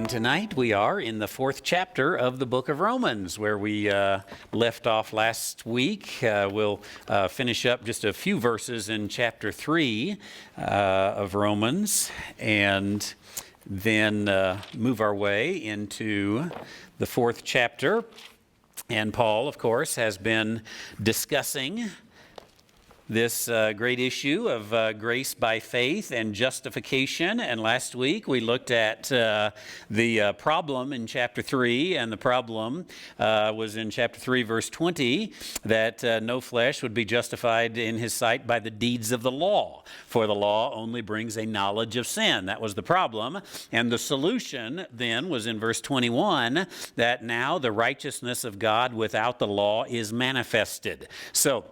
And tonight we are in the fourth chapter of the book of Romans, where we left off last week. We'll finish up just a few verses in chapter 3 of Romans, and then move our way into the fourth chapter. And Paul, of course, has been discussing this great issue of grace by faith and justification. And last week we looked at the problem in chapter 3, and the problem was in chapter 3, verse 20, that no flesh would be justified in his sight by the deeds of the law, for the law only brings a knowledge of sin. That was the problem. And the solution then was in verse 21, that now the righteousness of God without the law is manifested. So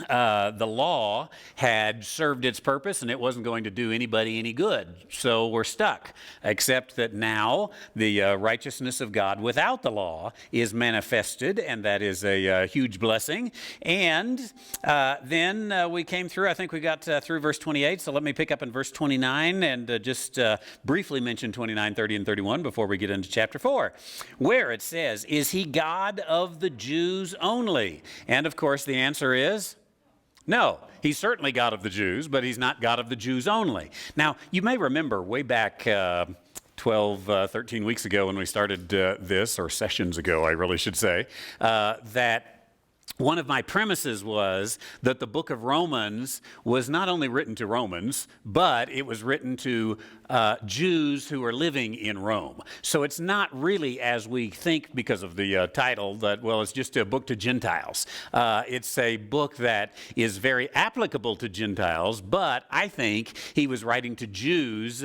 the law had served its purpose, and it wasn't going to do anybody any good. So we're stuck, except that now the righteousness of God without the law is manifested, and that is a huge blessing. And then we came through, I think we got through verse 28, so let me pick up in verse 29 and just briefly mention 29, 30, and 31 before we get into chapter 4, where it says, "Is he God of the Jews only?" And of course the answer is no. He's certainly God of the Jews, but he's not God of the Jews only. Now, you may remember way back 12, 13 weeks ago when we started this, or sessions ago, I really should say, that one of my premises was that the book of Romans was not only written to Romans, but it was written to Jews who are living in Rome. So it's not really as we think because of the title that, well, it's just a book to Gentiles. It's a book that is very applicable to Gentiles, but I think he was writing to Jews,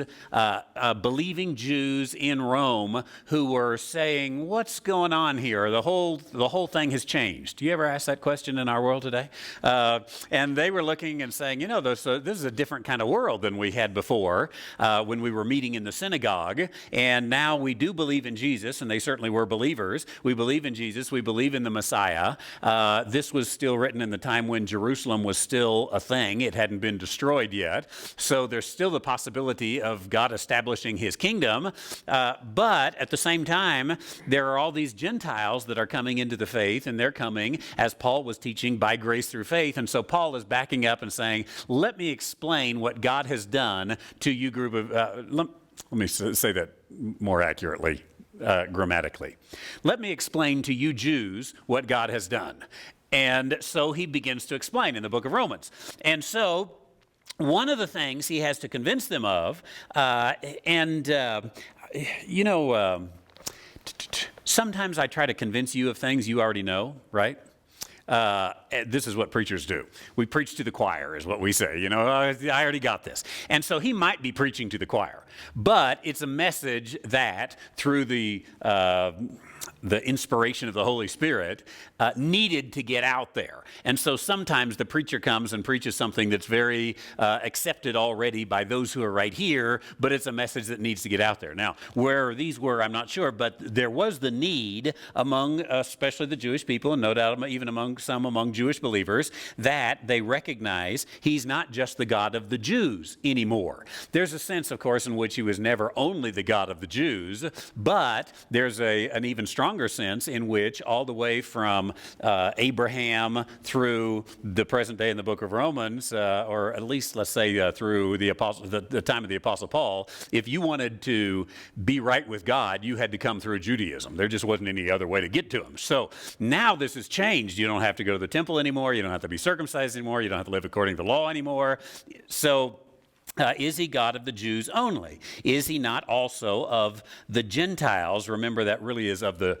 believing Jews in Rome who were saying, what's going on here? The whole thing has changed. Do you ever ask that question in our world today? And they were looking and saying, you know, this is a different kind of world than we had before when we were meeting in the synagogue, and now we do believe in Jesus, and they certainly were believers. We believe in Jesus. We believe in the Messiah. This was still written in the time when Jerusalem was still a thing. It hadn't been destroyed yet. So there's still the possibility of God establishing his kingdom. But at the same time, there are all these Gentiles that are coming into the faith, and they're coming, as Paul was teaching, by grace through faith. And so Paul is backing up and saying, let me explain what God has done to you group of, let me say that more accurately, grammatically. Let me explain to you Jews what God has done. And so he begins to explain in the book of Romans. And so one of the things he has to convince them of, sometimes I try to convince you of things you already know, right? This is what preachers do. We preach to the choir is what we say. You know, I already got this. And so he might be preaching to the choir, but it's a message that through the inspiration of the Holy Spirit needed to get out there. And so sometimes the preacher comes and preaches something that's very accepted already by those who are right here, but it's a message that needs to get out there. Now, where these were, I'm not sure, but there was the need among especially the Jewish people, and no doubt even among Jewish believers, that they recognize he's not just the God of the Jews anymore. There's a sense, of course, in which he was never only the God of the Jews, but there's an even stronger sense in which all the way from Abraham through the present day in the book of Romans, or at least let's say through the time of the Apostle Paul, if you wanted to be right with God, you had to come through Judaism. There just wasn't any other way to get to him. So now this has changed. You don't have to go to the temple anymore. You don't have to be circumcised anymore. You don't have to live according to the law anymore. So is he God of the Jews only? Is he not also of the Gentiles? Remember, that really is of the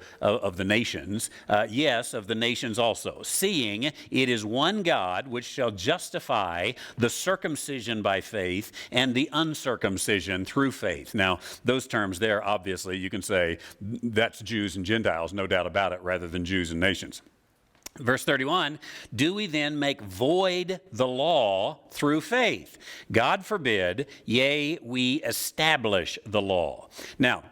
nations. Yes, of the nations also. Seeing it is one God which shall justify the circumcision by faith and the uncircumcision through faith. Now, those terms there, obviously, you can say that's Jews and Gentiles, no doubt about it, rather than Jews and nations. Verse 31, do we then make void the law through faith? God forbid, yea, we establish the law. Now,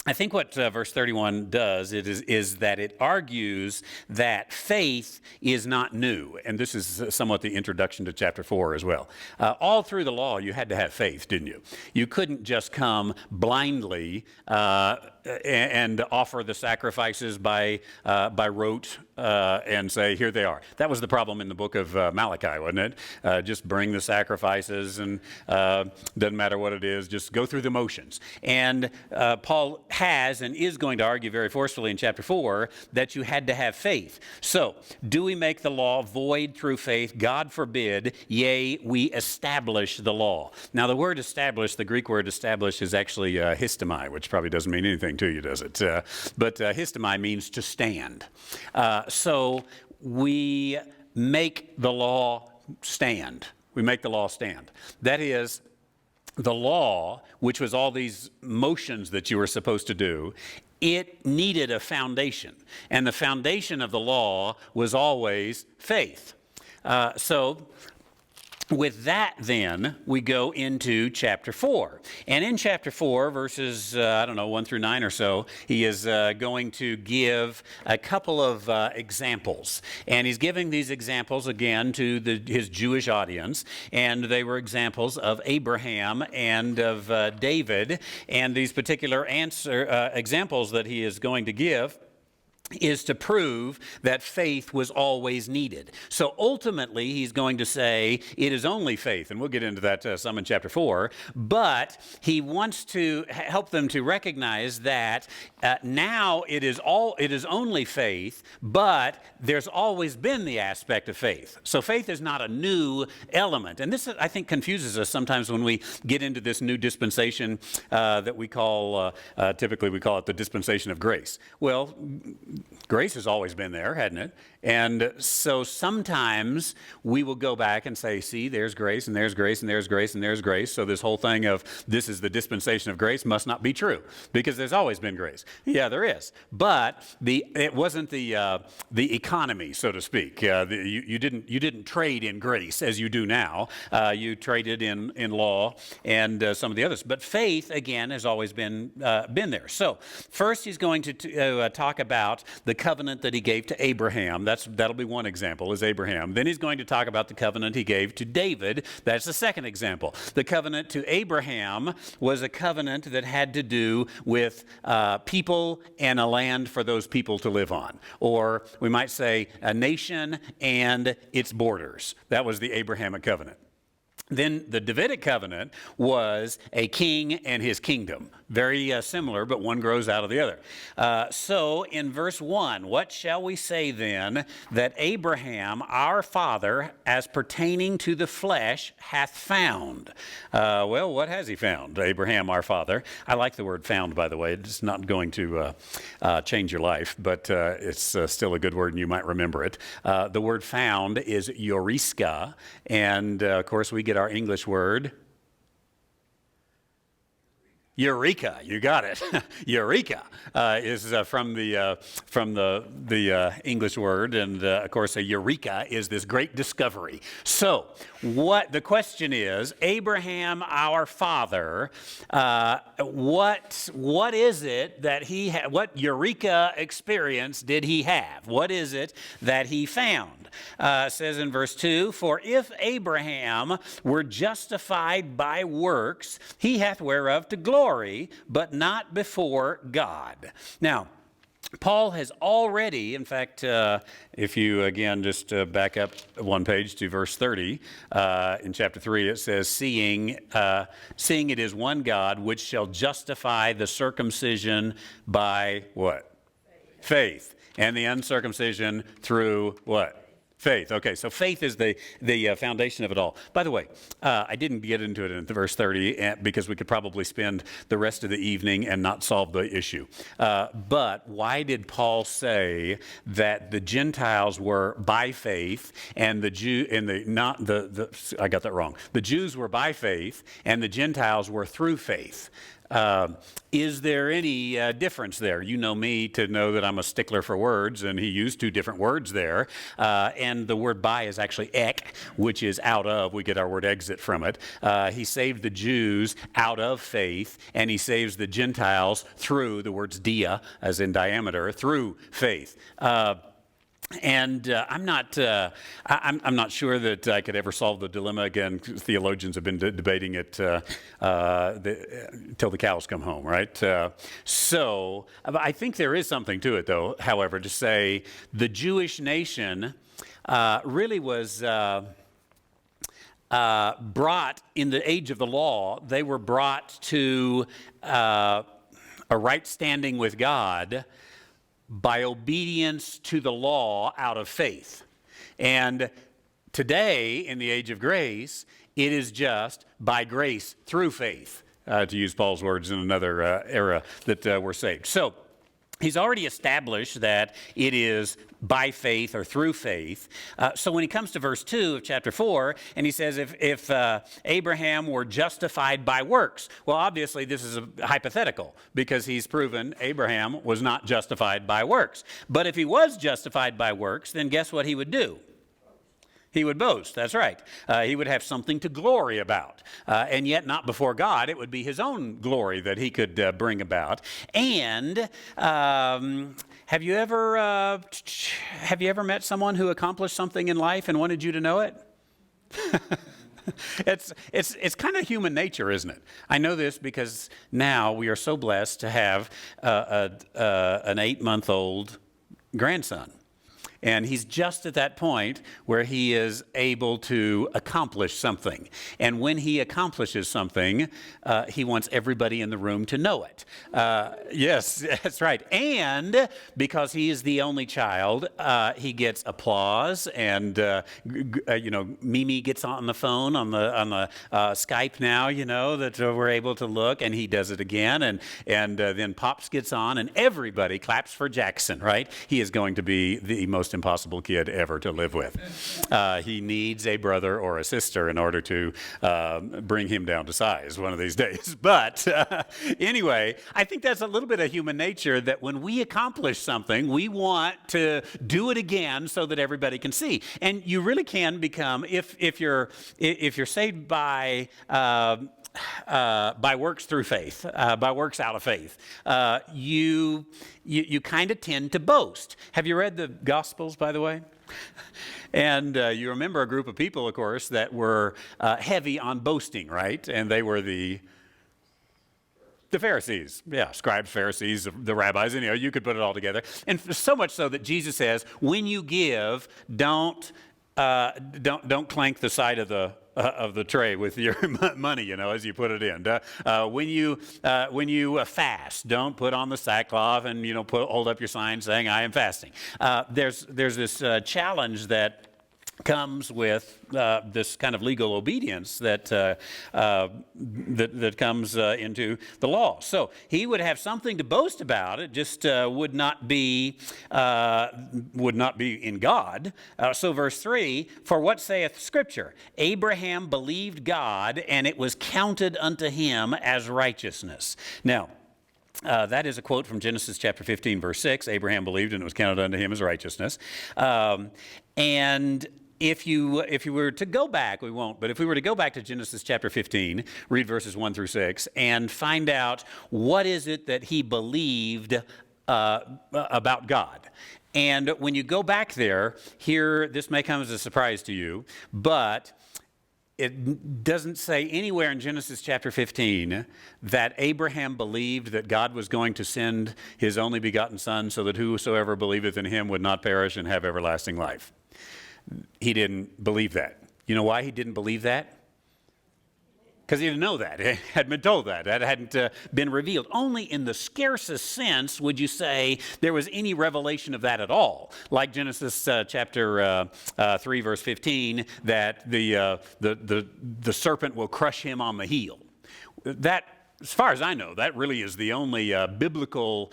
I think what verse 31 does is that it argues that faith is not new. And this is somewhat the introduction to chapter 4 as well. All through the law, you had to have faith, didn't you? You couldn't just come blindly and offer the sacrifices by rote and say, here they are. That was the problem in the book of Malachi, wasn't it? Just bring the sacrifices and doesn't matter what it is, just go through the motions. And Paul has and is going to argue very forcefully in chapter 4 that you had to have faith. So, do we make the law void through faith? God forbid, yea, we establish the law. Now, the word establish, the Greek word establish, is actually histomai, which probably doesn't mean anything to you, does it? But histomai means to stand. So, we make the law stand. We make the law stand. That is, the law, which was all these motions that you were supposed to do, it needed a foundation. And the foundation of the law was always faith. So with that, then, we go into chapter 4. And in chapter 4, verses, 1 through 9 or so, he is going to give a couple of examples. And he's giving these examples, again, to his Jewish audience. And they were examples of Abraham and of David. And these particular examples that he is going to give is to prove that faith was always needed. So ultimately, he's going to say it is only faith, and we'll get into that some in chapter 4, but he wants to help them to recognize that now it is only faith, but there's always been the aspect of faith. So faith is not a new element, and this, I think, confuses us sometimes when we get into this new dispensation that we call, typically we call it the dispensation of grace. Well, grace has always been there, hadn't it? And so sometimes we will go back and say, see, there's grace, and there's grace, and there's grace, and there's grace. So this whole thing of this is the dispensation of grace must not be true, because there's always been grace. Yeah, there is. But it wasn't the economy, so to speak. You didn't trade in grace as you do now. You traded in law and some of the others. But faith, again, has always been there. So first he's going to talk about the covenant that he gave to Abraham. That'll be one example, is Abraham. Then he's going to talk about the covenant he gave to David. That's the second example. The covenant to Abraham was a covenant that had to do with people and a land for those people to live on. Or we might say a nation and its borders. That was the Abrahamic covenant. Then the Davidic covenant was a king and his kingdom. Very similar, but one grows out of the other. So in verse 1, what shall we say then that Abraham, our father, as pertaining to the flesh, hath found? Well, what has he found, Abraham, our father? I like the word found, by the way. It's not going to change your life, but it's still a good word and you might remember it. The word found is euriska, and of course we get our English word Eureka. You got it. Eureka is from the English word, and of course a eureka is this great discovery. So what the question is, Abraham, our father, what is it that he had? What eureka experience did he have? What is it that he found? It says in verse 2, for if Abraham were justified by works, he hath whereof to glory, but not before God. Now, Paul has already, in fact, if you again just back up one page to verse 30, in chapter 3, it says, seeing it is one God, which shall justify the circumcision by what? Faith. And the uncircumcision through what? Faith. Okay, so faith is the foundation of it all. By the way, I didn't get into it in verse 30 because we could probably spend the rest of the evening and not solve the issue. But why did Paul say that the Gentiles were by faith and the I got that wrong. The Jews were by faith and the Gentiles were through faith? Is there any difference there? You know me to know that I'm a stickler for words, and he used two different words there. And the word by is actually ek, which is out of. We get our word exit from it. He saved the Jews out of faith, and he saves the Gentiles through, the word's dia, as in diameter, through faith. And I'm not sure that I could ever solve the dilemma. Again, theologians have been debating it till the cows come home, right? So I think there is something to it, though, however, to say the Jewish nation really was brought in the age of the law. They were brought to a right standing with God by obedience to the law out of faith. And today, in the age of grace, it is just by grace through faith, to use Paul's words in another era, that we're saved. So he's already established that it is by faith or through faith. So when he comes to verse 2 of chapter 4, and he says, if Abraham were justified by works, well, obviously this is a hypothetical, because he's proven Abraham was not justified by works. But if he was justified by works, then guess what he would do? He would boast, that's right. He would have something to glory about. And yet not before God. It would be his own glory that he could bring about. And have you ever met someone who accomplished something in life and wanted you to know it? It's kind of human nature, isn't it? I know this because now we are so blessed to have an 8-month-old grandson. And he's just at that point where he is able to accomplish something. And when he accomplishes something, he wants everybody in the room to know it. Yes, that's right. And because he is the only child, he gets applause. And, Mimi gets on the phone, on the Skype now, that we're able to look. And he does it again. And then Pops gets on, and everybody claps for Jackson, right? He is going to be the most impossible kid ever to live with. He needs a brother or a sister in order to bring him down to size one of these days. But anyway, I think that's a little bit of human nature, that when we accomplish something, we want to do it again so that everybody can see. And you really can become, if you're saved by works through faith, by works out of faith, you kind of tend to boast. Have you read the Gospels, by the way? And you remember a group of people, of course, that were heavy on boasting, right? And they were the Pharisees, scribes, Pharisees, the rabbis, and you could put it all together. And so much so that Jesus says, when you give, don't clank the side of the tray with your money, as you put it in. When you fast, don't put on the sackcloth and hold up your sign saying I am fasting. There's this challenge that comes with this kind of legal obedience that comes into the law. So he would have something to boast about. It just would not be in God. So verse 3, for what saith Scripture? Abraham believed God, and it was counted unto him as righteousness. Now, that is a quote from Genesis chapter 15, verse 6. Abraham believed, and it was counted unto him as righteousness. And if you were to go back, we won't, but if we were to go back to Genesis chapter 15, read verses 1 through 6, and find out what is it that he believed about God. And when you go back there, here, this may come as a surprise to you, but it doesn't say anywhere in Genesis chapter 15 that Abraham believed that God was going to send his only begotten Son so that whosoever believeth in him would not perish and have everlasting life. He didn't believe that. You know why he didn't believe that? Because he didn't know that. It hadn't been told that. That hadn't been revealed. Only in the scarcest sense would you say there was any revelation of that at all. Like Genesis chapter 3, verse 15, that the serpent will crush him on the heel. That as far as I know, that really is the only biblical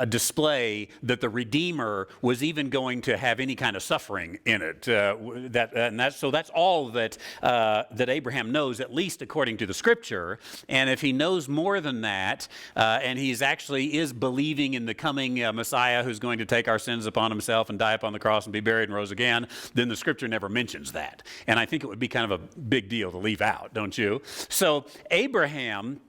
display that the Redeemer was even going to have any kind of suffering in it. So that's all that Abraham knows, at least according to the Scripture. And if he knows more than that, and he's actually is believing in the coming Messiah who's going to take our sins upon himself and die upon the cross and be buried and rose again, then the Scripture never mentions that. And I think it would be kind of a big deal to leave out, don't you? So Abraham,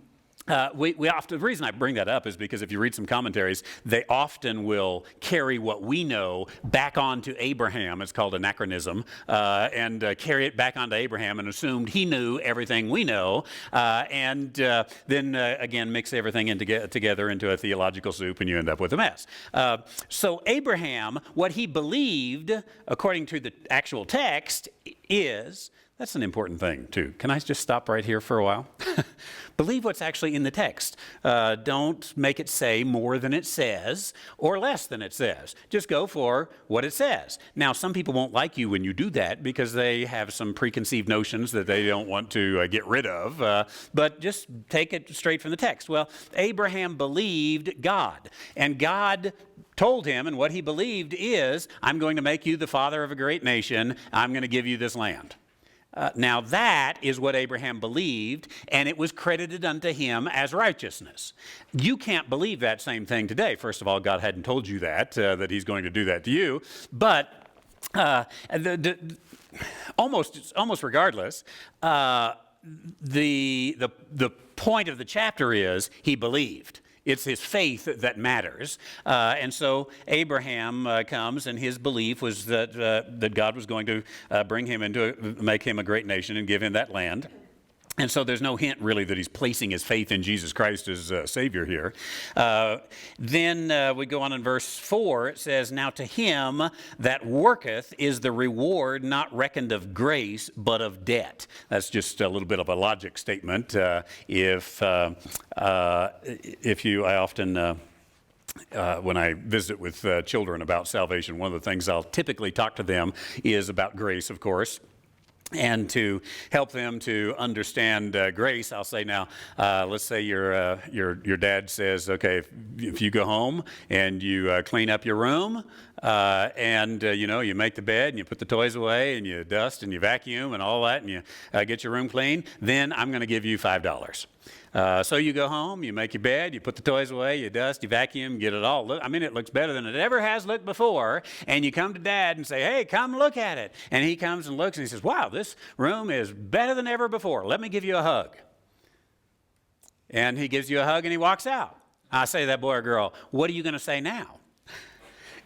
we often, the reason I bring that up is because if you read some commentaries, they often will carry what we know back onto Abraham. It's called anachronism, and carry it back onto Abraham and assumed he knew everything we know, and then again mix everything together into a theological soup, and you end up with a mess. So Abraham, what he believed, according to the actual text, is, that's an important thing too. Can I just stop right here for a while? Believe what's actually in the text. Don't make it say more than it says or less than it says. Just go for what it says. Now, some people won't like you when you do that because they have some preconceived notions that they don't want to get rid of. But just take it straight from the text. Well, Abraham believed God, and God told him, and what he believed is, I'm going to make you the father of a great nation. I'm going to give you this land. Now that is what Abraham believed, and it was credited unto him as righteousness. You can't believe that same thing today. First of all, God hadn't told you that he's going to do that to you. But almost regardless, the point of the chapter is he believed. It's his faith that matters. And so Abraham comes, and his belief was that God was going to make him a great nation and give him that land. And so there's no hint, really, that he's placing his faith in Jesus Christ as Savior here. Then we go on in verse 4. It says, now to him that worketh is the reward not reckoned of grace, but of debt. That's just a little bit of a logic statement. I often... when I visit with children about salvation, one of the things I'll typically talk to them is about grace, of course. And to help them to understand grace, I'll say now, let's say your dad says, okay, if you go home and you clean up your room, and you make the bed and you put the toys away and you dust and you vacuum and all that and you get your room clean, then I'm going to give you $5. So you go home, you make your bed, you put the toys away, you dust, you vacuum, get it all. It looks better than it ever has looked before. And you come to Dad and say, hey, come look at it. And he comes and looks and he says, wow, this room is better than ever before. Let me give you a hug. And he gives you a hug and he walks out. I say to that boy or girl, what are you going to say now?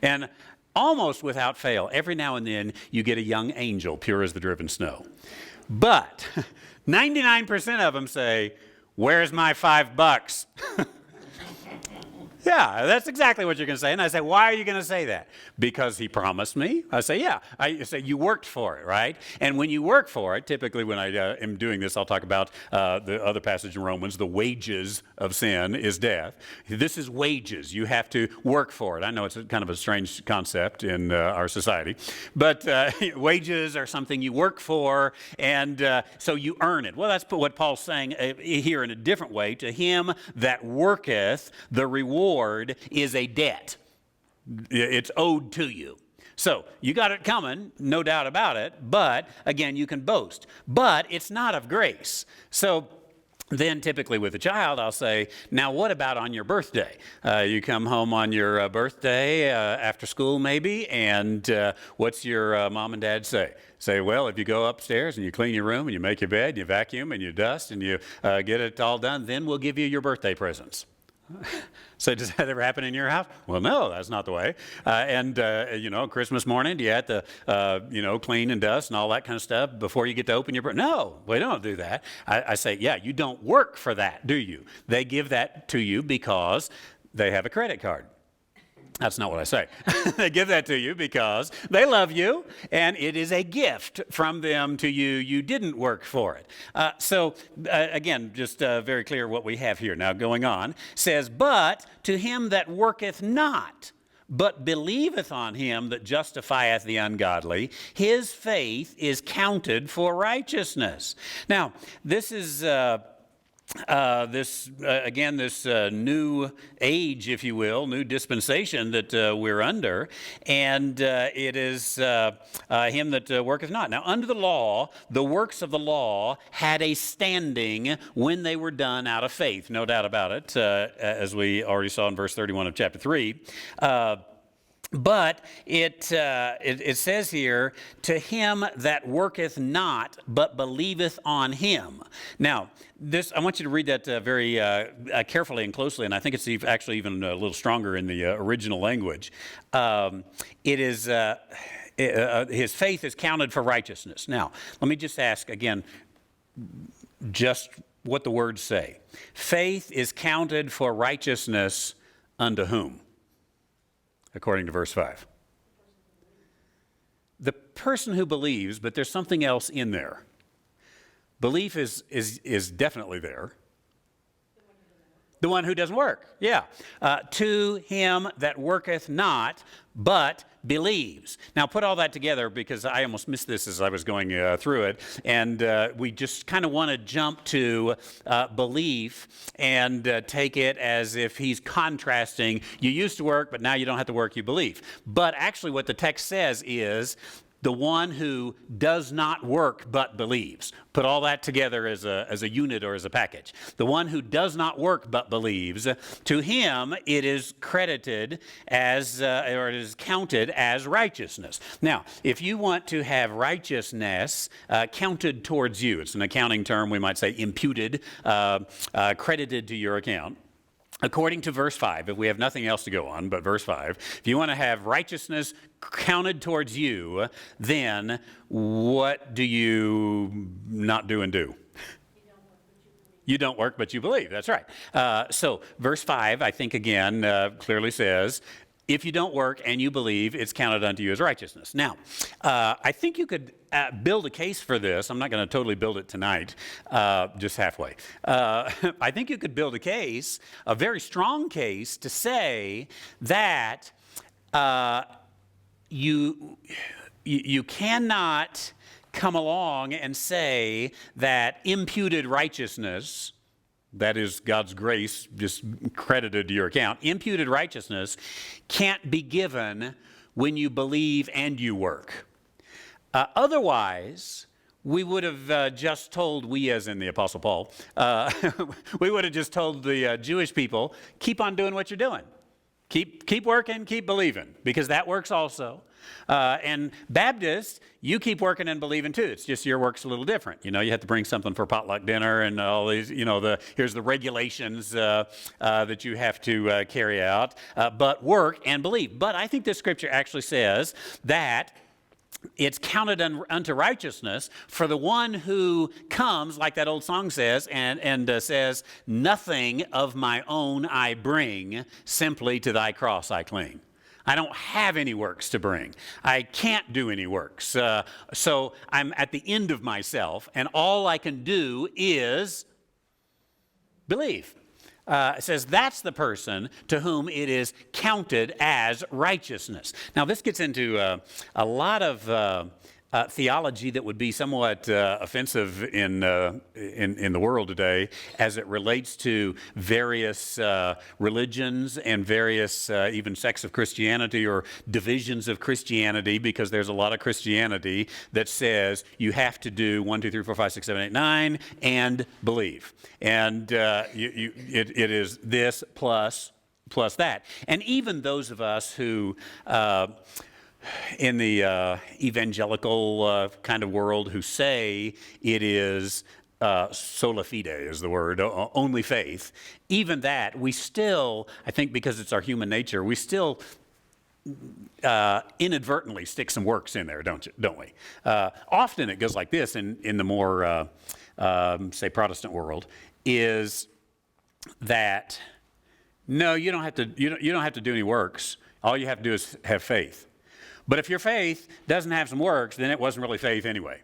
And almost without fail, every now and then you get a young angel, pure as the driven snow. But 99% of them say, where's my $5? Yeah, that's exactly what you're going to say. And I say, why are you going to say that? Because he promised me. I say, yeah. I say, you worked for it, right? And when you work for it, typically when I am doing this, I'll talk about the other passage in Romans, the wages of sin is death. This is wages. You have to work for it. I know it's kind of a strange concept in our society, but wages are something you work for, and so you earn it. Well, that's what Paul's saying here in a different way. To him that worketh, the reward is a debt. It's owed to you. So you got it coming, no doubt about it, but again, you can boast. But it's not of grace. So then typically with a child, I'll say, now what about on your birthday? You come home on your birthday after school maybe, and what's your mom and dad say? Say, well, if you go upstairs and you clean your room and you make your bed, and you vacuum and you dust and you get it all done, then we'll give you your birthday presents. So does that ever happen in your house? Well, no, that's not the way. Christmas morning, do you have to, clean and dust and all that kind of stuff before you get to open your... No, we don't do that. I say, yeah, you don't work for that, do you? They give that to you because they have a credit card. That's not what I say. They give that to you because they love you, and it is a gift from them to you. You didn't work for it. Again, just very clear what we have here. Now, going on, says, but to him that worketh not, but believeth on him that justifieth the ungodly, his faith is counted for righteousness. Now, this is... this new age, if you will, new dispensation that we're under, and it is him that worketh not. Now, under the law, the works of the law had a standing when they were done out of faith, no doubt about it, as we already saw in verse 31 of chapter 3. But it says here, to him that worketh not, but believeth on him. Now, I want you to read that very carefully and closely, and I think it's actually even a little stronger in the original language. His faith is counted for righteousness. Now, let me just ask again, just what the words say. Faith is counted for righteousness unto whom? According to verse 5. The person who believes, but there's something else in there. Belief is definitely there. The one who doesn't work, yeah. To him that worketh not, but believes. Now put all that together, because I almost missed this as I was going through it, and we just kind of want to jump to belief and take it as if he's contrasting, you used to work, but now you don't have to work, you believe. But actually what the text says is, the one who does not work but believes. Put all that together as a unit or as a package. The one who does not work but believes, to him it is credited as, or it is counted as righteousness. Now, if you want to have righteousness counted towards you, it's an accounting term, we might say imputed, credited to your account. According to verse 5, if we have nothing else to go on but verse 5, if you want to have righteousness counted towards you, then what do you not do and do? You don't work, but you believe. That's right. So verse 5, I think again, clearly says, if you don't work and you believe, it's counted unto you as righteousness. Now, I think you could build a case for this. I'm not going to totally build it tonight, just halfway. I think you could build a case, a very strong case, to say that you cannot come along and say that imputed righteousness, that is God's grace just credited to your account, imputed righteousness can't be given when you believe and you work. Otherwise, we would have just told, we as in the Apostle Paul, we would have just told the Jewish people, keep on doing what you're doing. Keep working, keep believing, because that works also. And Baptists, you keep working and believing too. It's just your work's a little different. You know, you have to bring something for potluck dinner and all these, you know, here's the regulations that you have to carry out. But work and believe. But I think this scripture actually says that it's counted unto righteousness for the one who comes, like that old song says, and says, nothing of my own I bring, simply to thy cross I cling. I don't have any works to bring. I can't do any works. So I'm at the end of myself, and all I can do is believe. It says that's the person to whom it is counted as righteousness. Now, this gets into a lot of theology that would be somewhat offensive in the world today, as it relates to various religions and various even sects of Christianity or divisions of Christianity, because there's a lot of Christianity that says you have to do 1, 2, 3, 4, 5, 6, 7, 8, 9 and believe. And it is this plus that. And even those of us who in the evangelical kind of world who say it is sola fide is the word, only faith, even that, we still, I think because it's our human nature, we still inadvertently stick some works in there, don't we? Often it goes like this in the more, say, Protestant world, is that, no, you don't have to do any works. All you have to do is have faith. But if your faith doesn't have some works, then it wasn't really faith anyway.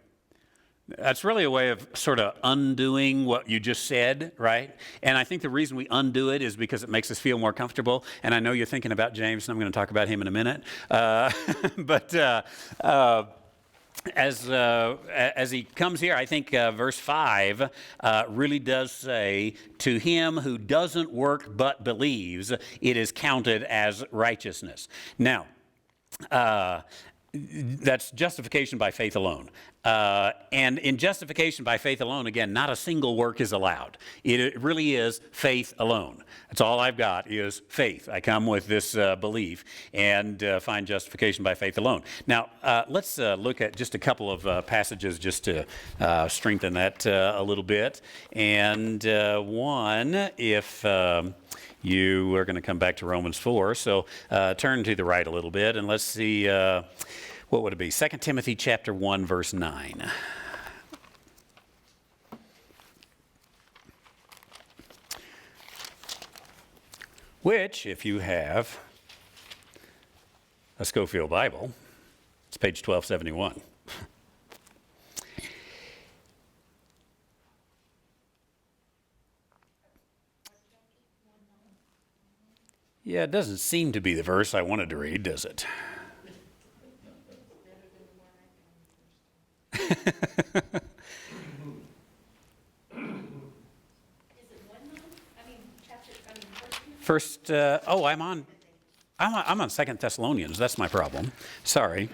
That's really a way of sort of undoing what you just said, right? And I think the reason we undo it is because it makes us feel more comfortable. And I know you're thinking about James, and I'm going to talk about him in a minute. as he comes here, I think verse 5 really does say, to him who doesn't work but believes, it is counted as righteousness. Now, that's justification by faith alone. And in justification by faith alone, again, not a single work is allowed. It really is faith alone. That's all I've got is faith. I come with this belief and find justification by faith alone. Now, let's look at just a couple of passages just to strengthen that a little bit. And one, if you are going to come back to Romans 4, so turn to the right a little bit and let's see, what would it be? 2 Timothy chapter 1, verse 9. Which, if you have a Scofield Bible, it's page 1271. Yeah, it doesn't seem to be the verse I wanted to read, does it? First, I'm on 2 Thessalonians. That's my problem. Sorry.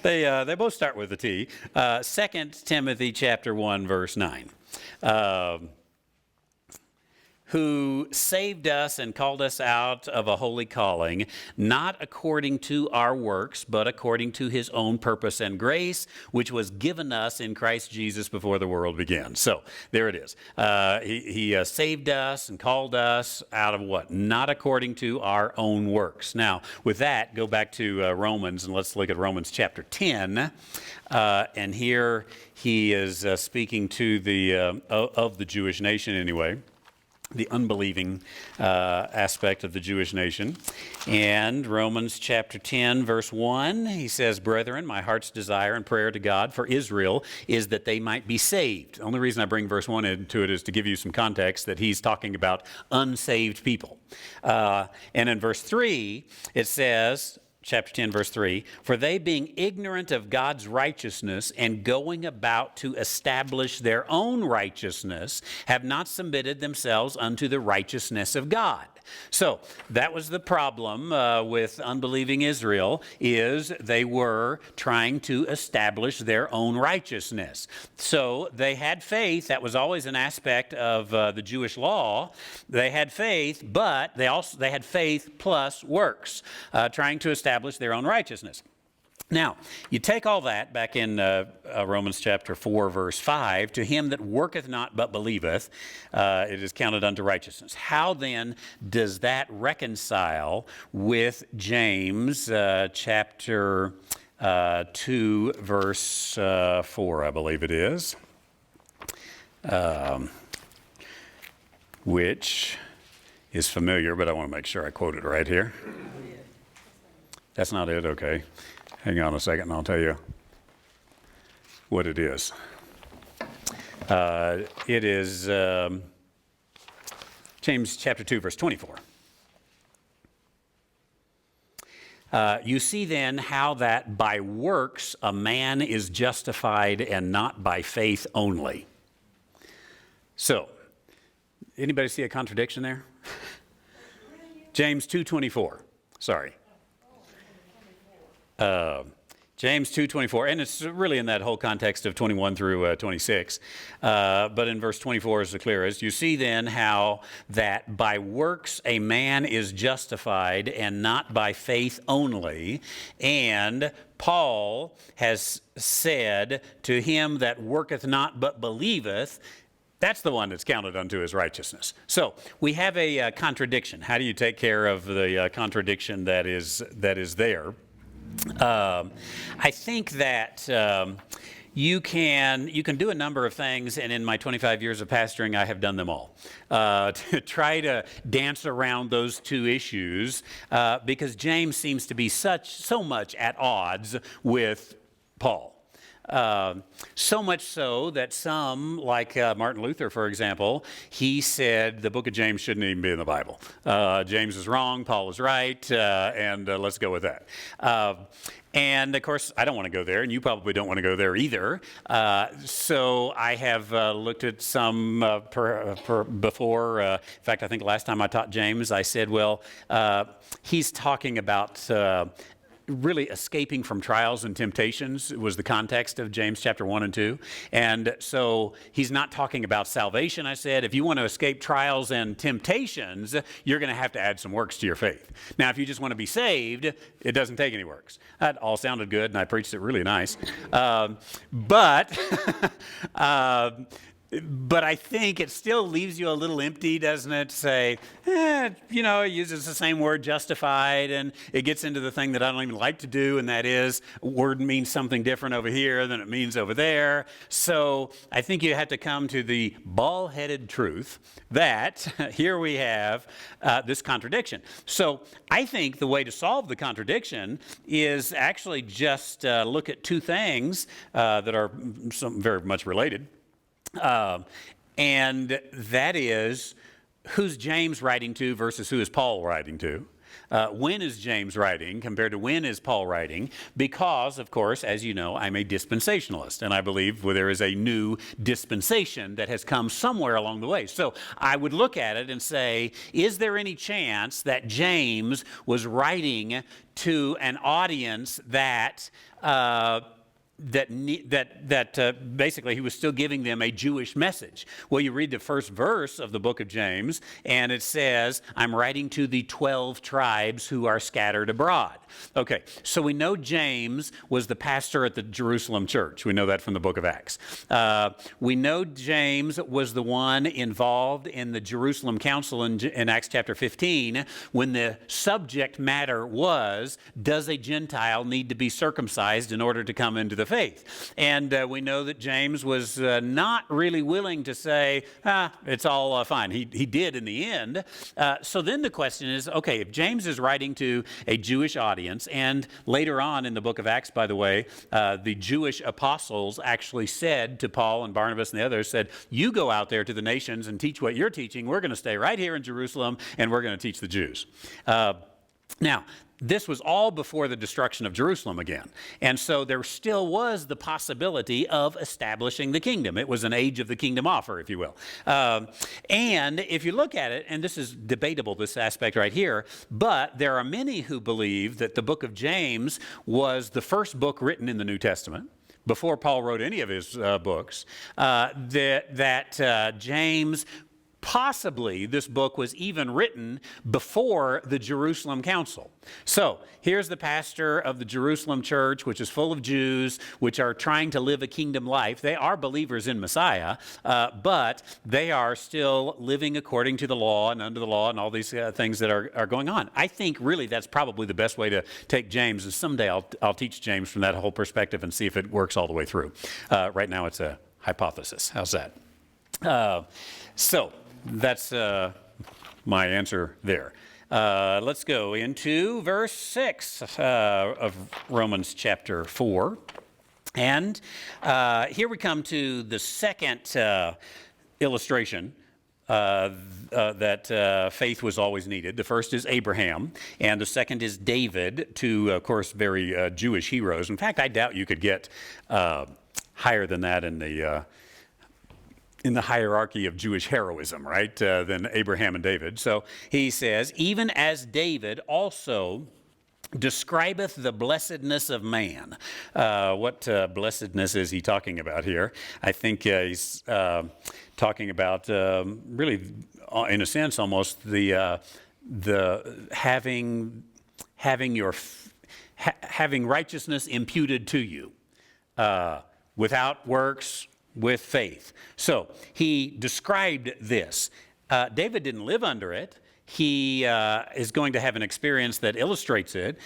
They both start with a T. 2 Timothy chapter 1, verse 9. Who saved us and called us out of a holy calling, not according to our works, but according to his own purpose and grace, which was given us in Christ Jesus before the world began. So there it is. He saved us and called us out of what? Not according to our own works. Now, with that, go back to Romans, and let's look at Romans chapter 10. And here he is speaking to of the Jewish nation anyway. The unbelieving aspect of the Jewish nation. And Romans chapter 10, verse 1, he says, Brethren, my heart's desire and prayer to God for Israel is that they might be saved. The only reason I bring verse 1 into it is to give you some context that he's talking about unsaved people. And in verse 3, it says, chapter 10, verse 3, for they being ignorant of God's righteousness and going about to establish their own righteousness, have not submitted themselves unto the righteousness of God. So that was the problem with unbelieving Israel, is they were trying to establish their own righteousness. So they had faith. That was always an aspect of the Jewish law. They had faith, but they had faith plus works, trying to establish their own righteousness. Now, you take all that back in Romans chapter 4, verse 5, to him that worketh not but believeth, it is counted unto righteousness. How then does that reconcile with James chapter 2, verse 4, I believe it is, which is familiar, but I want to make sure I quote it right here. That's not it? Okay. Hang on a second and I'll tell you what it is. It is James chapter 2, verse 24. You see then how that by works a man is justified and not by faith only. So, anybody see a contradiction there? James 2:24. Sorry. James 2:24, and it's really in that whole context of 21 through 26. But in verse 24 is the clearest. You see then how that by works a man is justified and not by faith only. And Paul has said, to him that worketh not but believeth, that's the one that's counted unto his righteousness. So we have a contradiction. How do you take care of the contradiction that is there? I think that you can do a number of things, and in my 25 years of pastoring, I have done them all, to try to dance around those two issues, because James seems to be so much at odds with Paul. So much so that some, like Martin Luther, for example, he said the book of James shouldn't even be in the Bible. James is wrong, Paul is right, and let's go with that. And of course, I don't want to go there, and you probably don't want to go there either. So I have looked at some before. In fact, I think last time I taught James, I said, well, he's talking about really escaping from trials and temptations was the context of James chapter 1 and 2. And so he's not talking about salvation. I said, if you want to escape trials and temptations, you're going to have to add some works to your faith. Now, if you just want to be saved, it doesn't take any works. That all sounded good, and I preached it really nice. But I think it still leaves you a little empty, doesn't it? Say, it uses the same word, justified, and it gets into the thing that I don't even like to do, and that is, word means something different over here than it means over there. So I think you have to come to the bald-headed truth that here we have this contradiction. So I think the way to solve the contradiction is actually just look at two things that are very much related. And that is, who's James writing to versus who is Paul writing to? When is James writing compared to when is Paul writing? Because, of course, as you know, I'm a dispensationalist, and I believe there is a new dispensation that has come somewhere along the way. So I would look at it and say, is there any chance that James was writing to an audience that basically he was still giving them a Jewish message? Well, you read the first verse of the book of James, and it says, I'm writing to the 12 tribes who are scattered abroad. Okay, so we know James was the pastor at the Jerusalem church. We know that from the book of Acts. We know James was the one involved in the Jerusalem council in Acts chapter 15 when the subject matter was, does a Gentile need to be circumcised in order to come into the faith? And we know that James was not really willing to say, it's all fine. He did in the end. So then the question is, okay, if James is writing to a Jewish audience, and later on in the book of Acts, by the way, the Jewish apostles actually said to Paul and Barnabas and the others, said, you go out there to the nations and teach what you're teaching. We're going to stay right here in Jerusalem, and we're going to teach the Jews. Now, this was all before the destruction of Jerusalem again. And so there still was the possibility of establishing the kingdom. It was an age of the kingdom offer, if you will. And if you look at it, and this is debatable, this aspect right here, but there are many who believe that the book of James was the first book written in the New Testament, before Paul wrote any of his books, that James, possibly this book was even written before the Jerusalem Council. So here's the pastor of the Jerusalem church, which is full of Jews, which are trying to live a kingdom life. They are believers in Messiah, but they are still living according to the law and under the law and all these things that are going on. I think really that's probably the best way to take James, and someday I'll teach James from that whole perspective and see if it works all the way through. Right now it's a hypothesis. How's that? So that's my answer there. Let's go into verse 6 of Romans chapter 4. And here we come to the second illustration that faith was always needed. The first is Abraham, and the second is David, two, of course, very Jewish heroes. In fact, I doubt you could get higher than that in the hierarchy of Jewish heroism, right, than Abraham and David. So he says, even as David also describeth the blessedness of man. What blessedness is he talking about here? I think he's talking about really, in a sense, almost the having righteousness imputed to you without works, with faith. So he described this. David didn't live under it. He is going to have an experience that illustrates it.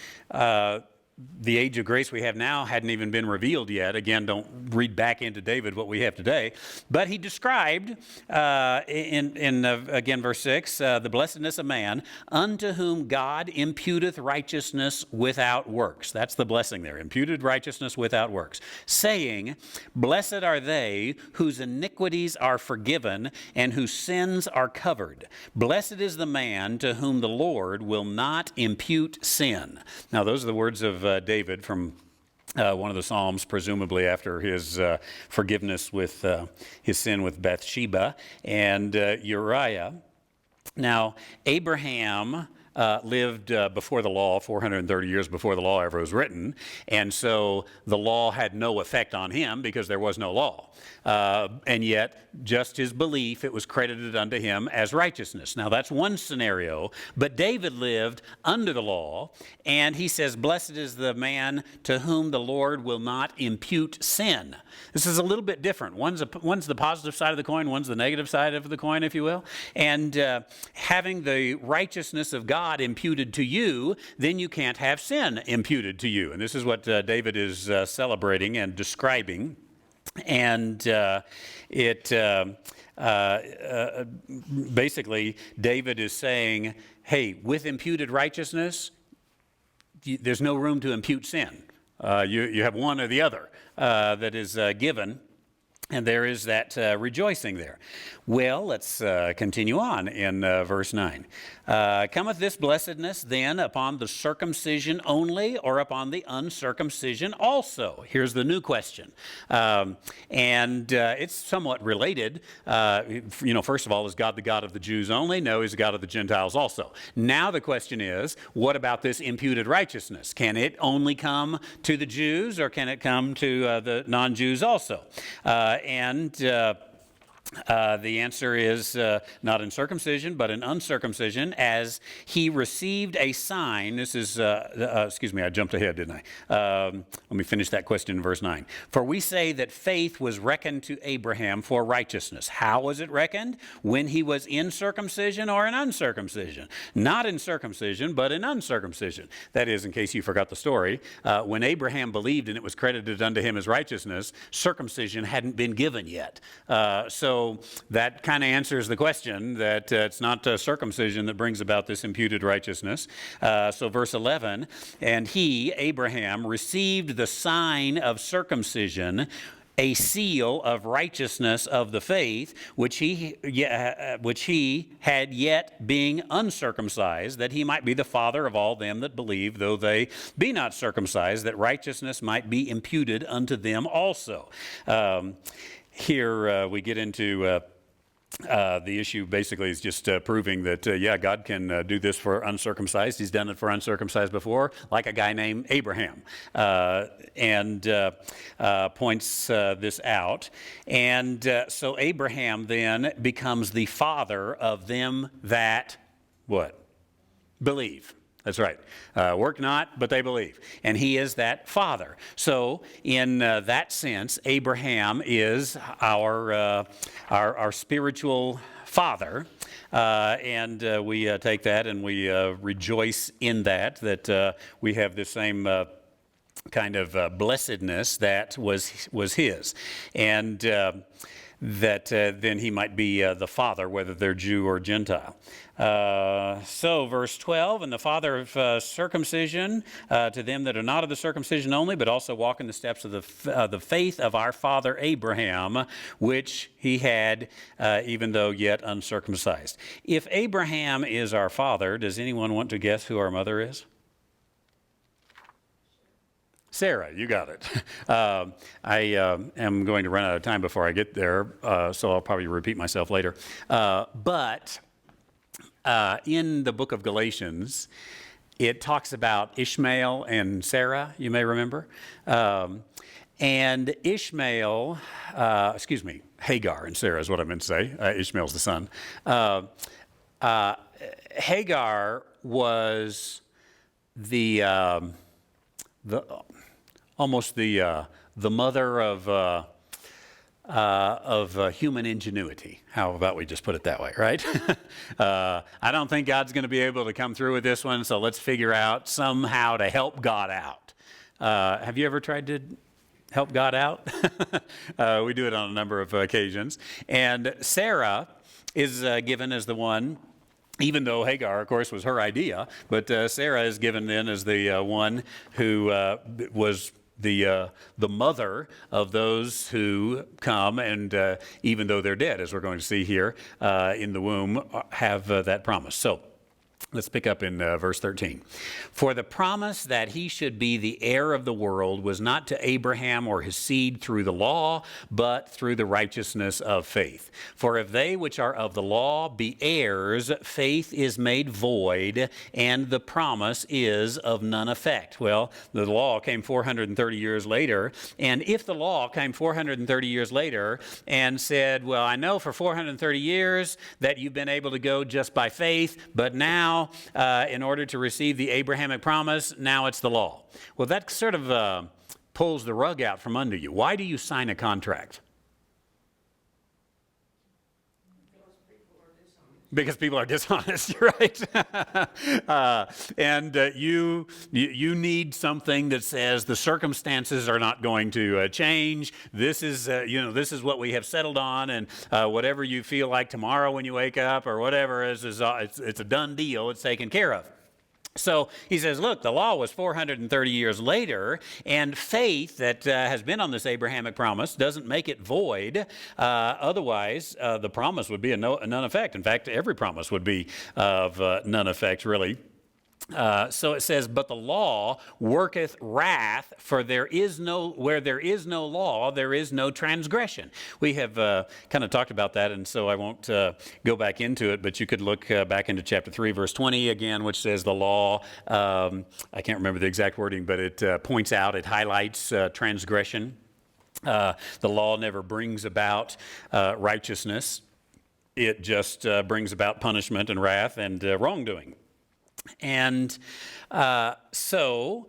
the age of grace we have now hadn't even been revealed yet. Again, don't read back into David what we have today. But he described again, verse 6, the blessedness of man, unto whom God imputeth righteousness without works. That's the blessing there, imputed righteousness without works. Saying, blessed are they whose iniquities are forgiven and whose sins are covered. Blessed is the man to whom the Lord will not impute sin. Now, those are the words of David from one of the Psalms, presumably after his forgiveness with his sin with Bathsheba and Uriah. Now, Abraham lived before the law, 430 years before the law ever was written, and so the law had no effect on him because there was no law. And yet, just his belief, it was credited unto him as righteousness. Now, that's one scenario, but David lived under the law, and he says, blessed is the man to whom the Lord will not impute sin. This is a little bit different. One's the positive side of the coin, one's the negative side of the coin, if you will. And having the righteousness of God imputed to you, then you can't have sin imputed to you. And this is what David is celebrating and describing. And basically, David is saying, hey, with imputed righteousness, there's no room to impute sin. You have one or the other that is given, and there is that rejoicing there. Well, let's continue on in verse 9. Cometh this blessedness then upon the circumcision only, or upon the uncircumcision also? Here's the new question. And it's somewhat related. First of all, is God the God of the Jews only? No, he's the God of the Gentiles also. Now the question is, what about this imputed righteousness? Can it only come to the Jews, or can it come to the non-Jews also? The answer is not in circumcision, but in uncircumcision, as he received a sign. This is, excuse me, I jumped ahead, didn't I? Let me finish that question in verse 9. For we say that faith was reckoned to Abraham for righteousness. How was it reckoned? When he was in circumcision or in uncircumcision? Not in circumcision, but in uncircumcision. That is, in case you forgot the story, when Abraham believed and it was credited unto him as righteousness, circumcision hadn't been given yet. So that kind of answers the question that it's not circumcision that brings about this imputed righteousness. So verse 11, and he, Abraham, received the sign of circumcision, a seal of righteousness of the faith, which he had yet being uncircumcised, that he might be the father of all them that believe, though they be not circumcised, that righteousness might be imputed unto them also. Here we get into the issue basically is just proving that, God can do this for uncircumcised. He's done it for uncircumcised before, like a guy named Abraham, and points this out. And so Abraham then becomes the father of them that, what? Believe. That's right. Work not, but they believe. And he is that father. So in that sense, Abraham is our spiritual father. And we take that and we rejoice in that we have the same kind of blessedness that was his. And that then he might be the father, whether they're Jew or Gentile. So verse 12, and the father of circumcision to them that are not of the circumcision only, but also walk in the steps of the faith of our father Abraham, which he had even though yet uncircumcised. If Abraham is our father, does anyone want to guess who our mother is? Sarah, you got it. I am going to run out of time before I get there, so I'll probably repeat myself later. But in the book of Galatians, it talks about Ishmael and Sarah, you may remember. And Ishmael, Hagar and Sarah is what I meant to say. Ishmael's the son. Hagar was almost the mother of human ingenuity. How about we just put it that way, right? I don't think God's going to be able to come through with this one, so let's figure out somehow to help God out. Have you ever tried to help God out? We do it on a number of occasions. And Sarah is given as the one, even though Hagar, of course, was her idea, but Sarah is given then as the one who was the mother of those who come and even though they're dead, as we're going to see here in the womb, have that promise. So let's pick up in verse 13. For the promise that he should be the heir of the world was not to Abraham or his seed through the law, but through the righteousness of faith. For if they which are of the law be heirs, faith is made void, and the promise is of none effect. Well, the law came 430 years later, and if the law came 430 years later and said, well, I know for 430 years that you've been able to go just by faith, but now in order to receive the Abrahamic promise, now it's the law. Well, that sort of pulls the rug out from under you. Why do you sign a contract? Because people are dishonest, right? And you need something that says the circumstances are not going to change. This is this is what we have settled on, and whatever you feel like tomorrow when you wake up or whatever it's a done deal. It's taken care of. So he says, look, the law was 430 years later, and faith that has been on this Abrahamic promise doesn't make it void. Otherwise, the promise would be a none effect. In fact, every promise would be of none effect, really. So it says, but the law worketh wrath, for where there is no law, there is no transgression. We have kind of talked about that, and so I won't go back into it, but you could look back into chapter 3, verse 20 again, which says the law, I can't remember the exact wording, but it points out, it highlights transgression. The law never brings about righteousness. It just brings about punishment and wrath and wrongdoing. And so,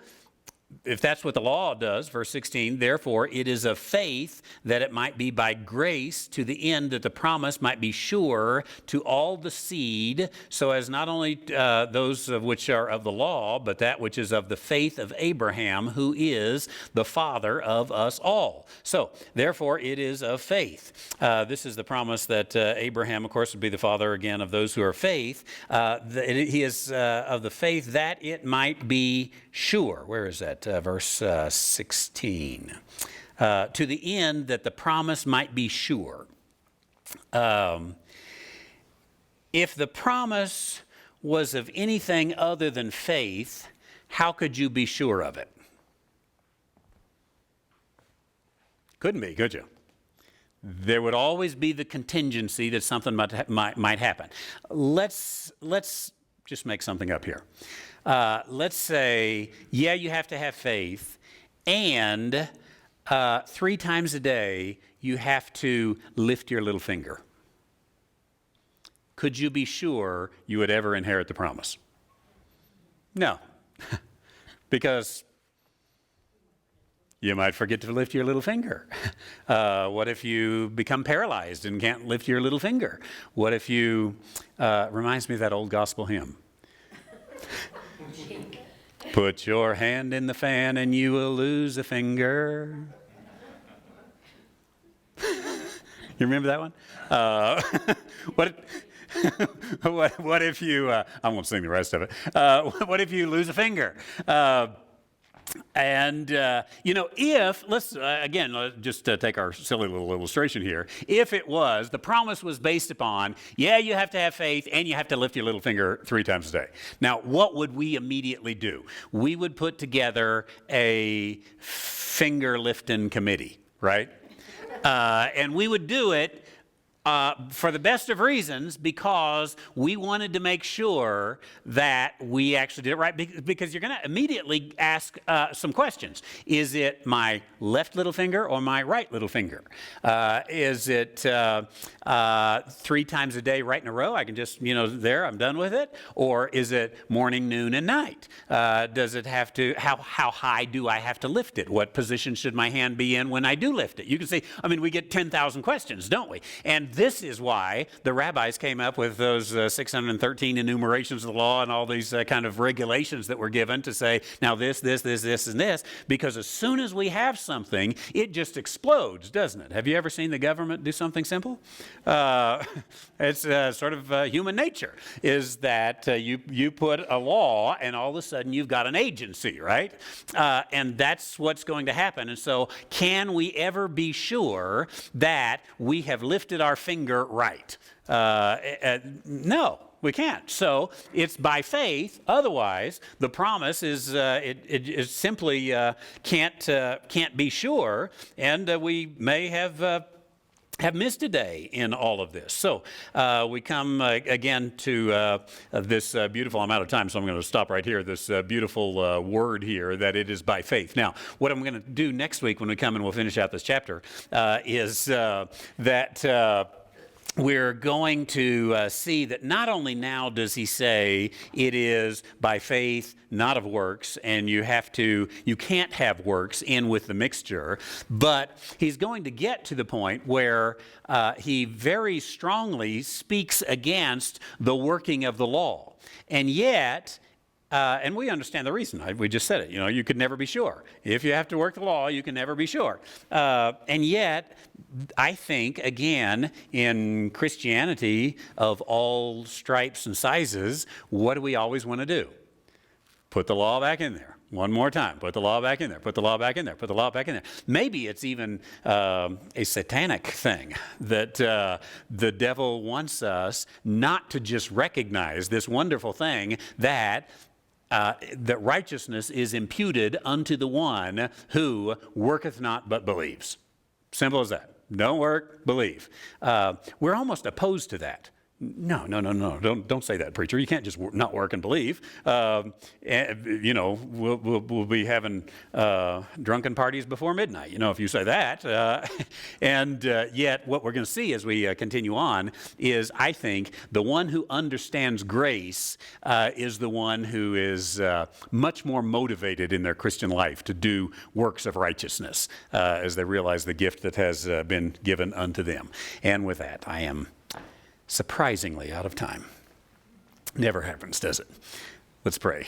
if that's what the law does, verse 16, therefore it is of faith that it might be by grace to the end that the promise might be sure to all the seed, so as not only those of which are of the law, but that which is of the faith of Abraham, who is the father of us all. So, therefore it is of faith. This is the promise that Abraham, of course, would be the father again of those who are faith. He is of the faith that it might be sure. Where is that? Verse 16. To the end that the promise might be sure. If the promise was of anything other than faith, how could you be sure of it? Couldn't be, could you? There would always be the contingency that something might happen. Let's just make something up here. Let's say, yeah, you have to have faith, and 3 times a day you have to lift your little finger. Could you be sure you would ever inherit the promise? No, because you might forget to lift your little finger. What if you become paralyzed and can't lift your little finger? What if you, reminds me of that old gospel hymn. Put your hand in the fan and you will lose a finger. You remember that one? What if you, I won't sing the rest of it. What if you lose a finger? If, let's, again, just take our silly little illustration here. If it was, the promise was based upon, yeah, you have to have faith and you have to lift your little finger 3 times a day. Now, what would we immediately do? We would put together a finger lifting committee, right? And we would do it for the best of reasons, because we wanted to make sure that we actually did it right, because you're going to immediately ask some questions. Is it my left little finger or my right little finger? Is it 3 times a day right in a row? I can just, there, I'm done with it. Or is it morning, noon, and night? Does it have to, how high do I have to lift it? What position should my hand be in when I do lift it? You can see, we get 10,000 questions, don't we? And And this is why the rabbis came up with those 613 enumerations of the law and all these kind of regulations that were given to say, now this, and this, because as soon as we have something, it just explodes, doesn't it? Have you ever seen the government do something simple? It's sort of human nature, is that you put a law and all of a sudden you've got an agency, right? And that's what's going to happen. And so can we ever be sure that we have lifted our finger right? No. We can't. So it's by faith. Otherwise, the promise is it simply can't be sure, and we may have missed a day in all of this. So we come again to this beautiful amount of time, so I'm going to stop right here, this beautiful word here, that it is by faith. Now, what I'm going to do next week when we come and we'll finish out this chapter is that we're going to see that not only now does he say it is by faith, not of works, and you can't have works in with the mixture, but he's going to get to the point where he very strongly speaks against the working of the law. And yet, and we understand the reason. We just said it. You could never be sure. If you have to work the law, you can never be sure. And yet, I think, again, in Christianity of all stripes and sizes, what do we always want to do? Put the law back in there. One more time. Put the law back in there. Put the law back in there. Put the law back in there. Maybe it's even a satanic thing that the devil wants us not to just recognize this wonderful thing that righteousness is imputed unto the one who worketh not but believes. Simple as that. Don't work, believe. We're almost opposed to that. No. Don't say that, preacher. You can't just not work and believe. We'll be having drunken parties before midnight, if you say that. And yet what we're going to see as we continue on is, I think, the one who understands grace is the one who is much more motivated in their Christian life to do works of righteousness as they realize the gift that has been given unto them. And with that, I am surprisingly out of time. Never happens, does it? Let's pray.